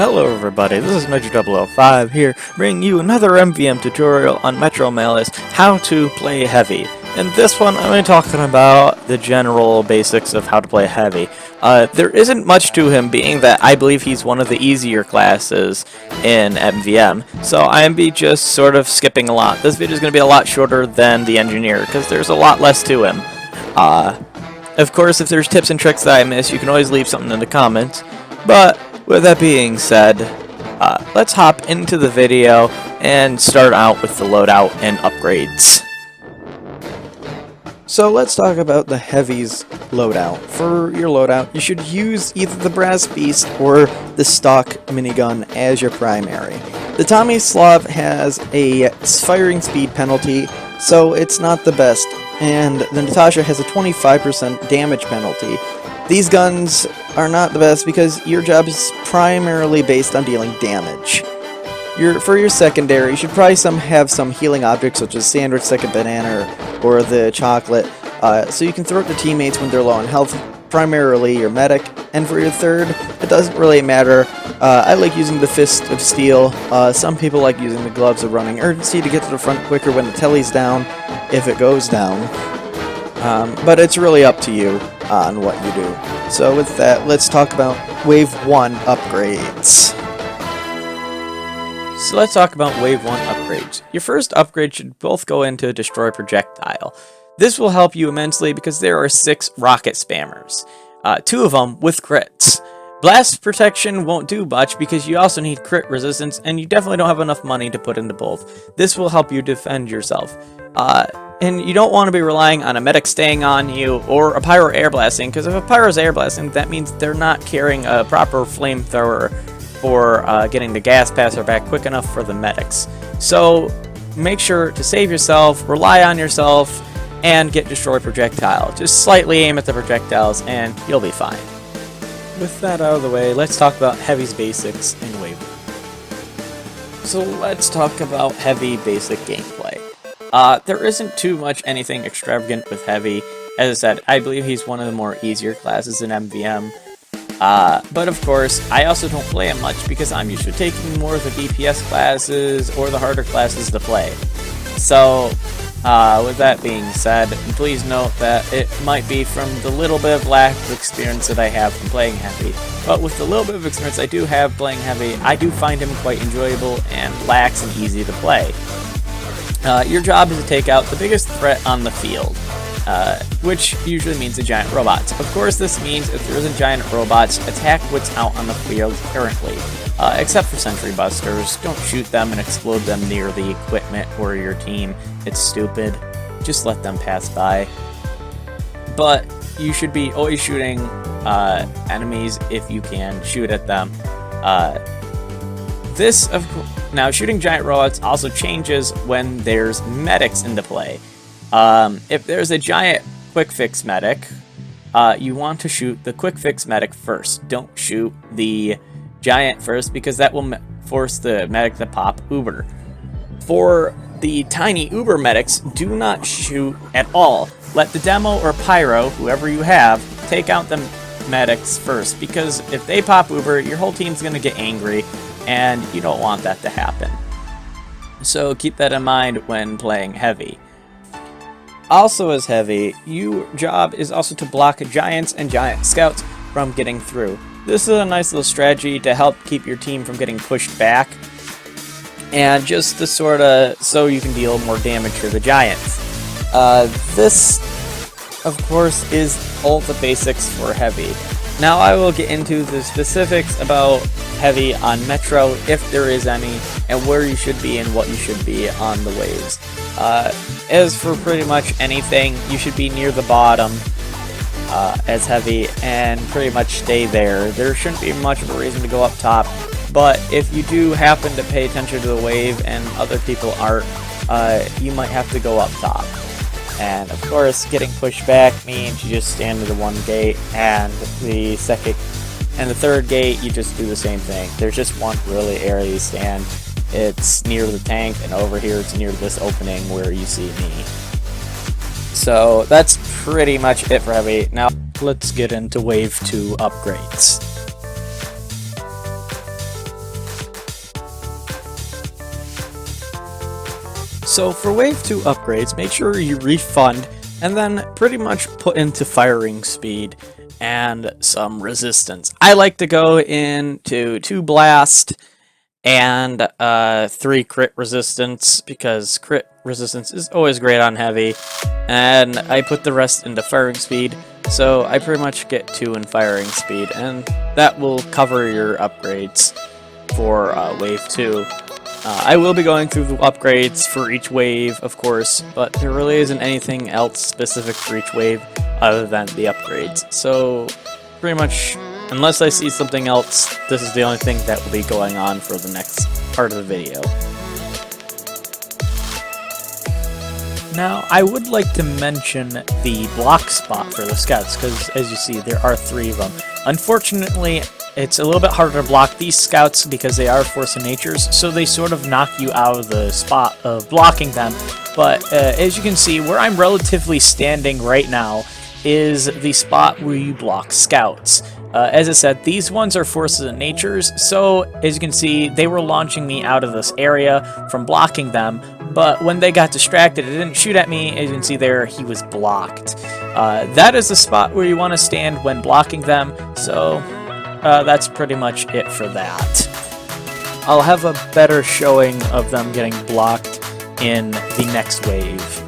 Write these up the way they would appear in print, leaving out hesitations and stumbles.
Hello everybody, this is Metro005 here, bringing you another MvM tutorial on Metro Malice, how to play heavy. In this one, I'm going to be talking about the general basics of how to play heavy. There isn't much to him, being that I believe he's one of the easier classes in MvM, so I'm just sort of skipping a lot. This video is going to be a lot shorter than the engineer, because there's a lot less to him. Of course, if there's tips and tricks that I miss, you can always leave something in the comments, but with that being said, let's hop into the video and start out with the loadout and upgrades. So let's talk about the heavies loadout. For your loadout, you should use either the Brass Beast or the stock minigun as your primary. The Tommy Slav has a firing speed penalty, so it's not the best, and the Natasha has a 25% damage penalty. These guns are not the best because your job is primarily based on dealing damage. For your secondary, you should probably have some healing objects such as sandwich, second banana, or the chocolate, so you can throw it to teammates when they're low on health, primarily your medic. And for your third, it doesn't really matter. I like using the Fist of Steel. Some people like using the Gloves of Running Urgency to get to the front quicker when the telly's down, if it goes down. But it's really up to you on what you do. So with that, let's talk about Wave 1 upgrades. So let's talk about Wave 1 upgrades. Your first upgrade should both go into Destroy Projectile. This will help you immensely because there are 6 rocket spammers. 2 of them with crits. Blast Protection won't do much because you also need crit resistance, and you definitely don't have enough money to put into both. This will help you defend yourself. And you don't want to be relying on a medic staying on you or a pyro air blasting, because if a pyro's air blasting, that means they're not carrying a proper flamethrower for getting the gas passer back quick enough for the medics. So make sure to save yourself, rely on yourself, and get Destroy Projectile. Just slightly aim at the projectiles and you'll be fine. With that out of the way, let's talk about Heavy's basics in Wave 1. So let's talk about Heavy basic gameplay. There isn't too much anything extravagant with Heavy. As I said, I believe he's one of the more easier classes in MvM. But of course, I also don't play him much because I'm used to taking more of the DPS classes or the harder classes to play. So, with that being said, please note that it might be from the little bit of lack of experience that I have from playing Heavy. But with the little bit of experience I do have playing Heavy, I do find him quite enjoyable and lax and easy to play. Your job is to take out the biggest threat on the field, which usually means the giant robots. Of course, this means if there isn't giant robots, attack what's out on the field currently. Except for sentry busters, don't shoot them and explode them near the equipment or your team. It's stupid. Just let them pass by. But you should be always shooting enemies if you can shoot at them. Now, shooting giant robots also changes when there's medics into play. If there's a giant quick fix medic, you want to shoot the quick fix medic first. Don't shoot the giant first because that will force the medic to pop Uber. For the tiny Uber medics, do not shoot at all. Let the demo or pyro, whoever you have, take out the medics first, because if they pop Uber, your whole team's going to get angry, and you don't want that to happen. So keep that in mind when playing Heavy. Also as Heavy, your job is also to block giants and giant scouts from getting through. This is a nice little strategy to help keep your team from getting pushed back, and just to so you can deal more damage to the giants. This, of course, is all the basics for Heavy. Now I will get into the specifics about Heavy on Metro, if there is any, and where you should be and what you should be on the waves. As for pretty much anything, you should be near the bottom as Heavy and pretty much stay there. There shouldn't be much of a reason to go up top, but if you do happen to pay attention to the wave and other people aren't, you might have to go up top. And of course, getting pushed back means you just stand at the one gate, and the third gate, you just do the same thing. There's just one really area you stand. It's near the tank, and over here it's near this opening where you see me. So that's pretty much it for Heavy. Now let's get into Wave 2 upgrades. So for Wave 2 upgrades, make sure you refund and then pretty much put into firing speed and some resistance. I like to go into 2 blast and 3 crit resistance, because crit resistance is always great on heavy, and I put the rest into firing speed, so I pretty much get 2 in firing speed, and that will cover your upgrades for Wave 2. I will be going through the upgrades for each wave, of course, but there really isn't anything else specific for each wave other than the upgrades. So, pretty much, unless I see something else, this is the only thing that will be going on for the next part of the video. Now, I would like to mention the block spot for the scouts, because as you see, there are 3 of them. Unfortunately, it's a little bit harder to block these scouts because they are force of natures, so they sort of knock you out of the spot of blocking them. But as you can see, where I'm relatively standing right now is the spot where you block scouts. As I said, these ones are forces of natures, so as you can see, they were launching me out of this area from blocking them, but when they got distracted, it didn't shoot at me. As you can see there, he was blocked. That is the spot where you want to stand when blocking them, so that's pretty much it for that. I'll have a better showing of them getting blocked in the next wave.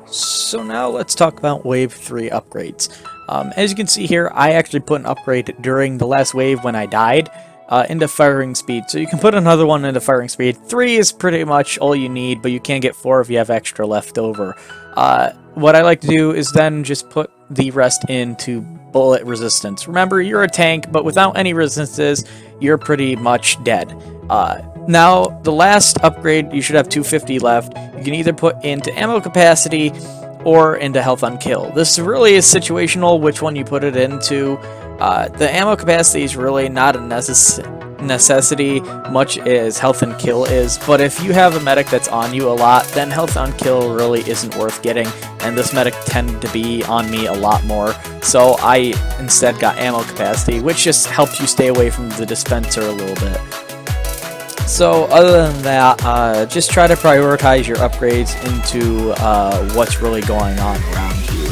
So now let's talk about Wave 3 upgrades. As you can see here, I actually put an upgrade during the last wave when I died into firing speed. So you can put another one into firing speed. 3 is pretty much all you need, but you can get 4 if you have extra left over. What I like to do is then just put the rest into bullet resistance. Remember, you're a tank, but without any resistances, you're pretty much dead. Now, the last upgrade, you should have 250 left. You can either put into ammo capacity or into health on kill. This really is situational which one you put it into. The ammo capacity is really not a necessity much as health and kill is, but if you have a medic that's on you a lot, then health on kill really isn't worth getting, and this medic tended to be on me a lot more, so I instead got ammo capacity, which just helps you stay away from the dispenser a little bit. So other than that, just try to prioritize your upgrades into what's really going on around you.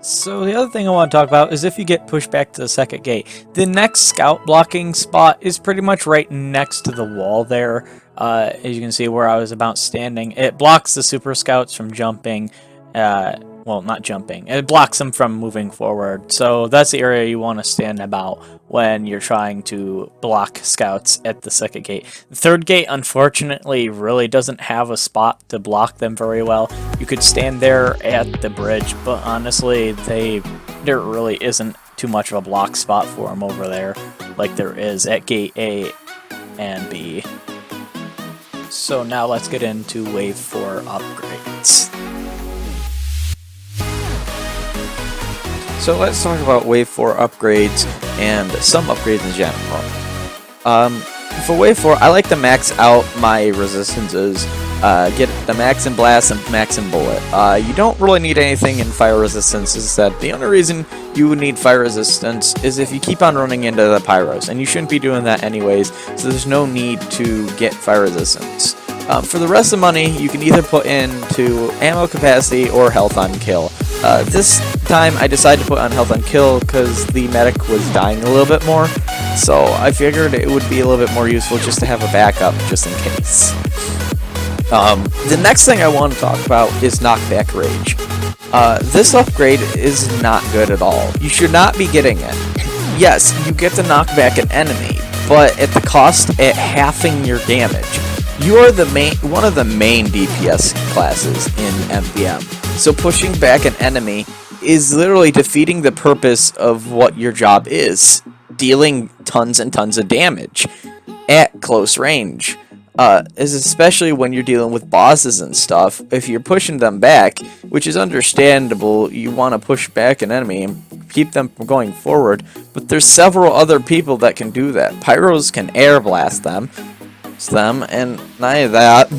So the other thing I want to talk about is if you get pushed back to the second gate. The next scout blocking spot is pretty much right next to the wall there. As you can see where I was about standing. It blocks the super scouts from jumping well, not jumping. It blocks them from moving forward. So that's the area you want to stand about when you're trying to block scouts at the second gate. The third gate, unfortunately, really doesn't have a spot to block them very well. You could stand there at the bridge, but honestly, there really isn't too much of a block spot for them over there, like there is at gate A and B. So now let's get into Wave 4 upgrades. So let's talk about Wave 4 upgrades and some upgrades in general. For Wave 4, I like to max out my resistances. Get the max in blast and max in bullet. You don't really need anything in fire resistance. Is that the only reason you would need fire resistance is if you keep on running into the pyros, and you shouldn't be doing that anyways, so there's no need to get fire resistance. For the rest of the money, you can either put into ammo capacity or health on kill. This time I decided to put on health on kill because the medic was dying a little bit more, so I figured it would be a little bit more useful just to have a backup just in case. The next thing I want to talk about is knockback rage. This upgrade is not good at all. You should not be getting it. Yes, you get to knock back an enemy, but at the cost at halving your damage. You are one of the main DPS classes in MvM, so pushing back an enemy is literally defeating the purpose of what your job is, dealing tons and tons of damage at close range. Especially when you're dealing with bosses and stuff. If you're pushing them back, which is understandable, you want to push back an enemy and keep them from going forward, but there's several other people that can do that. Pyros can air blast them, and not only that,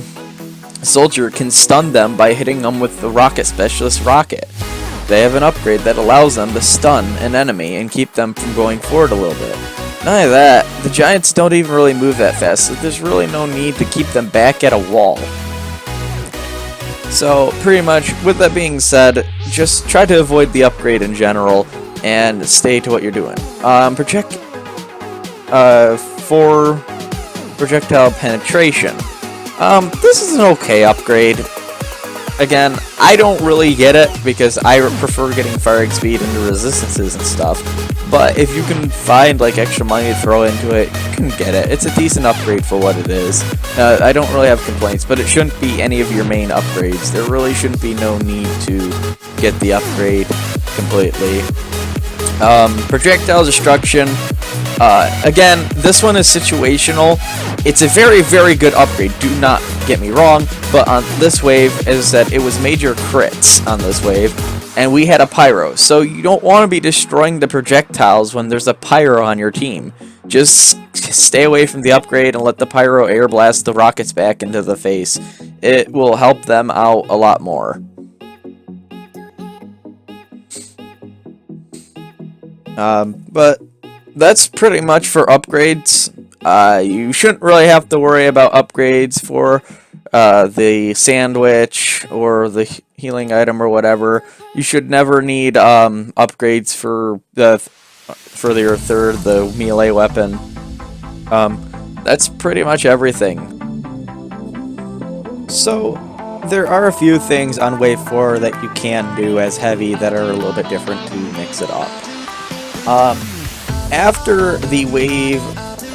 a soldier can stun them by hitting them with the rocket specialist rocket. They have an upgrade that allows them to stun an enemy and keep them from going forward a little bit. Not only that, the giants don't even really move that fast, so there's really no need to keep them back at a wall. So, pretty much, with that being said, just try to avoid the upgrade in general, and stay to what you're doing. For projectile penetration. This is an okay upgrade. Again, I don't really get it, because I prefer getting firing speed into resistances and stuff. But if you can find like extra money to throw into it, you can get it. It's a decent upgrade for what it is. I don't really have complaints, but it shouldn't be any of your main upgrades. There really shouldn't be no need to get the upgrade completely. Projectile destruction. Again, this one is situational. It's a very, very good upgrade. Do not get me wrong, but on this wave, as I said, it was major crits on this wave. And we had a pyro, so you don't want to be destroying the projectiles when there's a pyro on your team. Just stay away from the upgrade and let the pyro air blast the rockets back into the face. It will help them out a lot more. But that's pretty much for upgrades. You shouldn't really have to worry about upgrades for the sandwich or the healing item or whatever. You should never need upgrades for your third, the melee weapon. That's pretty much everything. So there are a few things on Wave 4 that you can do as heavy that are a little bit different to mix it up. After the wave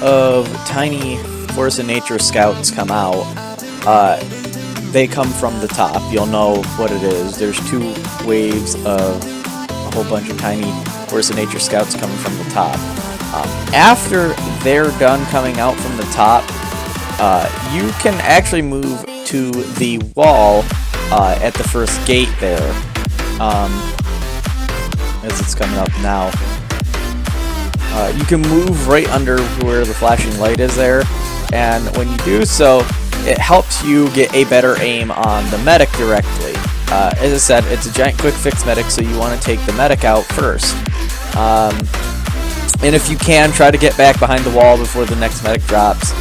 of tiny Force of Nature scouts come out, they come from the top. You'll know what it is. There's 2 waves of a whole bunch of tiny Force of Nature scouts coming from the top. After they're done coming out from the top, you can actually move to the wall at the first gate there, as it's coming up now. You can move right under where the flashing light is there, and when you do so, it helps you get a better aim on the medic directly. As I said, it's a giant quick fix medic, so you want to take the medic out first. And if you can, try to get back behind the wall before the next medic drops,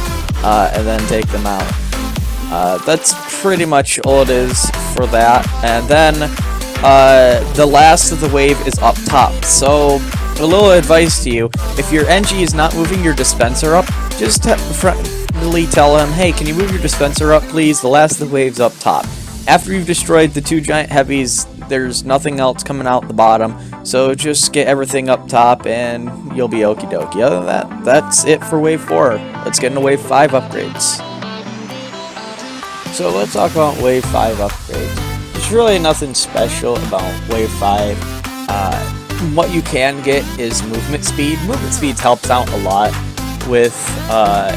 and then take them out. That's pretty much all it is for that. And then the last of the wave is up top. So a little advice to you: if your NG is not moving your dispenser up, just friendly tell him, hey, can you move your dispenser up, please? The last of the wave's up top. After you've destroyed the 2 giant heavies, there's nothing else coming out the bottom, so just get everything up top and you'll be okie dokie. Other than that, that's it for Wave 4. Let's get into Wave 5 upgrades. So let's talk about Wave 5 upgrades. There's really nothing special about Wave 5. What you can get is movement speed. Movement speed helps out a lot with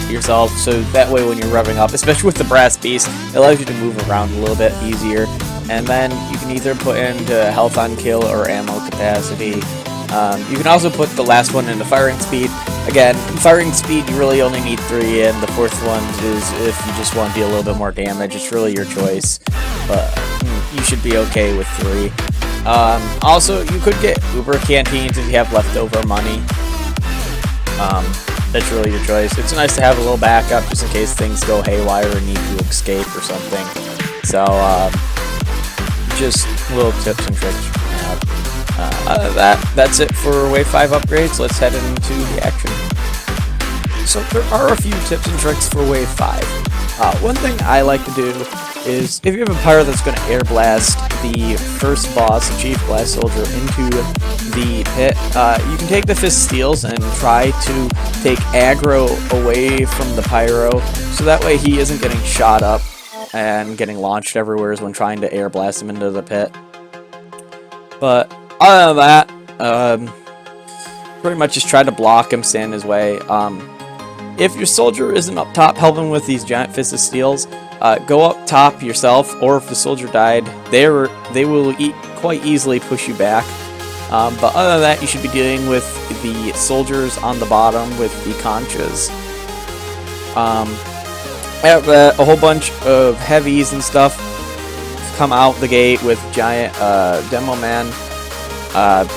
yourself, so that way when you're revving up, especially with the Brass Beast, it allows you to move around a little bit easier. And then you can either put into health on kill or ammo capacity. You can also put the last one into firing speed. Again, firing speed you really only need 3, and the 4th one is if you just want to deal a little bit more damage. It's really your choice, but you should be okay with 3. Also, you could get Uber Canteens if you have leftover money. That's really your choice. It's nice to have a little backup just in case things go haywire and need to escape or something. So, just little tips and tricks you can have. That's it for Wave 5 upgrades. Let's head into the action. So there are a few tips and tricks for Wave 5. One thing I like to do is, if you have a pyro that's going to air blast the first boss, the Chief Blast Soldier, into the pit, you can take the Fist Steels and try to take aggro away from the pyro, so that way he isn't getting shot up and getting launched everywhere when trying to air blast him into the pit. But other than that, pretty much just try to block him, stand in his way. If your soldier isn't up top helping with these giant Fist of Steels, go up top yourself, or if the soldier died, they will quite easily push you back. But other than that, you should be dealing with the soldiers on the bottom with the conchas. Have a whole bunch of heavies and stuff come out the gate with giant demo man.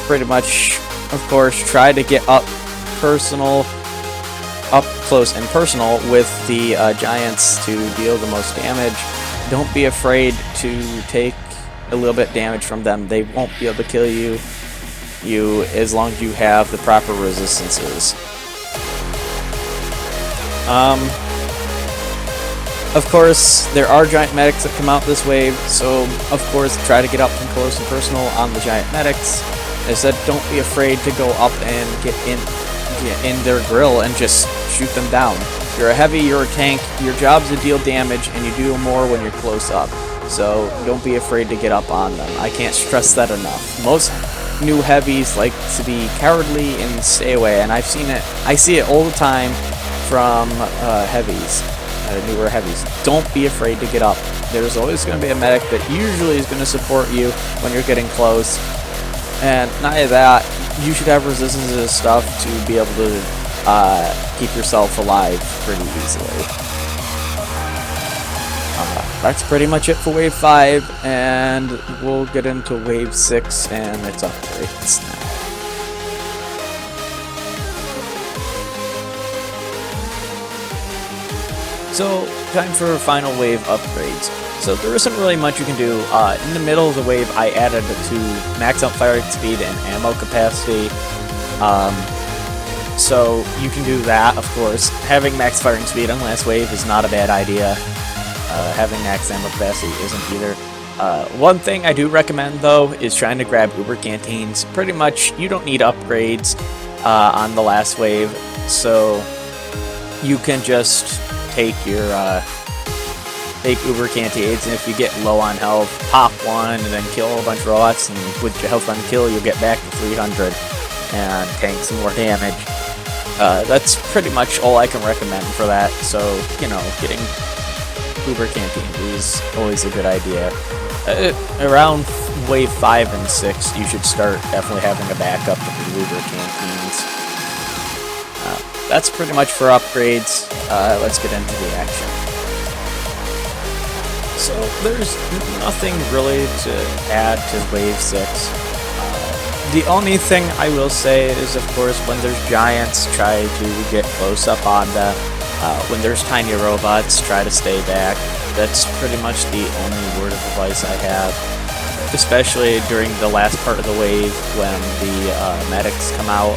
Pretty much, of course, try to get up close and personal with the giants to deal the most damage. Don't be afraid to take a little bit damage from them. They won't be able to kill you as long as you have the proper resistances. Of course, there are giant medics that come out this wave, so of course try to get up and close and personal on the giant medics. As I said, don't be afraid to go up and get in their grill and just shoot them down. If you're a heavy, you're a tank, your job's to deal damage, and you do more when you're close up. So don't be afraid to get up on them. I can't stress that enough. Most new heavies like to be cowardly and stay away, and I see it all the time from heavies. Newer heavies. Don't be afraid to get up. There's always going to be a medic that usually is going to support you when you're getting close. And not only that, you should have resistance to this stuff to be able to keep yourself alive pretty easily. That's pretty much it for Wave 5, and we'll get into Wave 6 and its upgrades now. So, time for final wave upgrades. So there isn't really much you can do. In the middle of the wave, I added to max out firing speed and ammo capacity. So you can do that, of course. Having max firing speed on last wave is not a bad idea. Having max ammo capacity isn't either. One thing I do recommend, though, is trying to grab Uber Canteens. Pretty much, you don't need upgrades on the last wave, so you can just take your Uber Canteens, and if you get low on health, pop one and then kill a bunch of robots, and with your health on kill, you'll get back to 300 and tank some more damage. That's pretty much all I can recommend for that. So, you know, getting Uber Canteens is always a good idea. Around wave 5 and 6, you should start definitely having a backup of the Uber Canteens. That's pretty much for upgrades. Let's get into the action. So there's nothing really to add to Wave 6. The only thing I will say is, of course, when there's giants, try to get close up on them. When there's tiny robots, try to stay back. That's pretty much the only word of advice I have. Especially during the last part of the wave when the medics come out.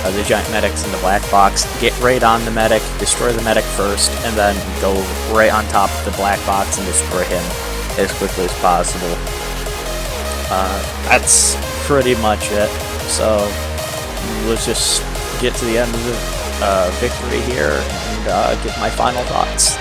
The giant medics in the black box, get right on the medic, destroy the medic first, and then go right on top of the black box and destroy him as quickly as possible. That's pretty much it. So let's just get to the end of the victory here and give my final thoughts.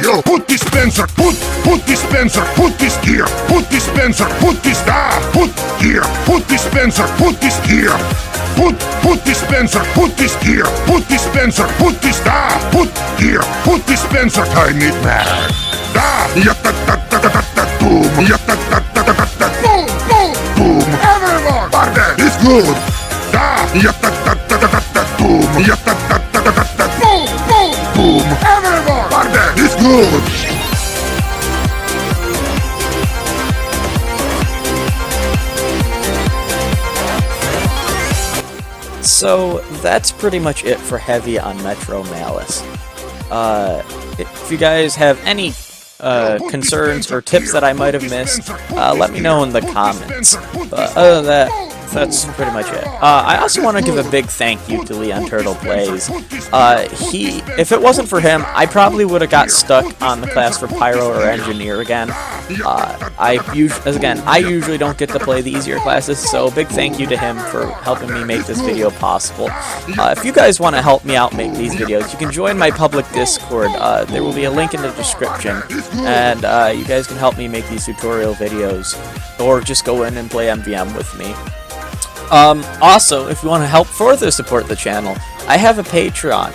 Yo, put dispenser, put dispenser, put this here, put dispenser, put this put here, put dispenser, put this here. Put dispenser, put this here, put dispenser, put this put here, put dispenser, time it back. Boom, boom, boom, boom, everyone, party, it's good. Boom, boom, boom, boom, everyone, party, it's good. So that's pretty much it for Heavy on Metro Malice. If you guys have any concerns or tips that I might have missed, let me know in the comments. But other than that, that's pretty much it. I also want to give a big thank you to Leon Turtle Plays. If it wasn't for him, I probably would have got stuck on the class for Pyro or Engineer again. I usually don't get to play the easier classes, so big thank you to him for helping me make this video possible. If you guys want to help me out make these videos, you can join my public Discord. There will be a link in the description, and you guys can help me make these tutorial videos, or just go in and play MvM with me. Also, if you want to help further support the channel, I have a Patreon.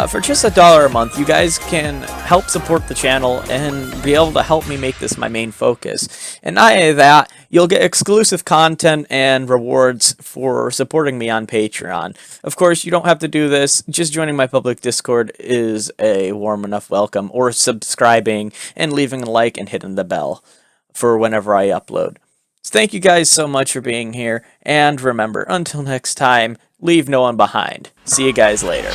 For just $1 a month, you guys can help support the channel and be able to help me make this my main focus. And not only that, you'll get exclusive content and rewards for supporting me on Patreon. Of course, you don't have to do this. Just joining my public Discord is a warm enough welcome, or subscribing and leaving a like and hitting the bell for whenever I upload. So thank you guys so much for being here, and remember, until next time, leave no one behind. See you guys later.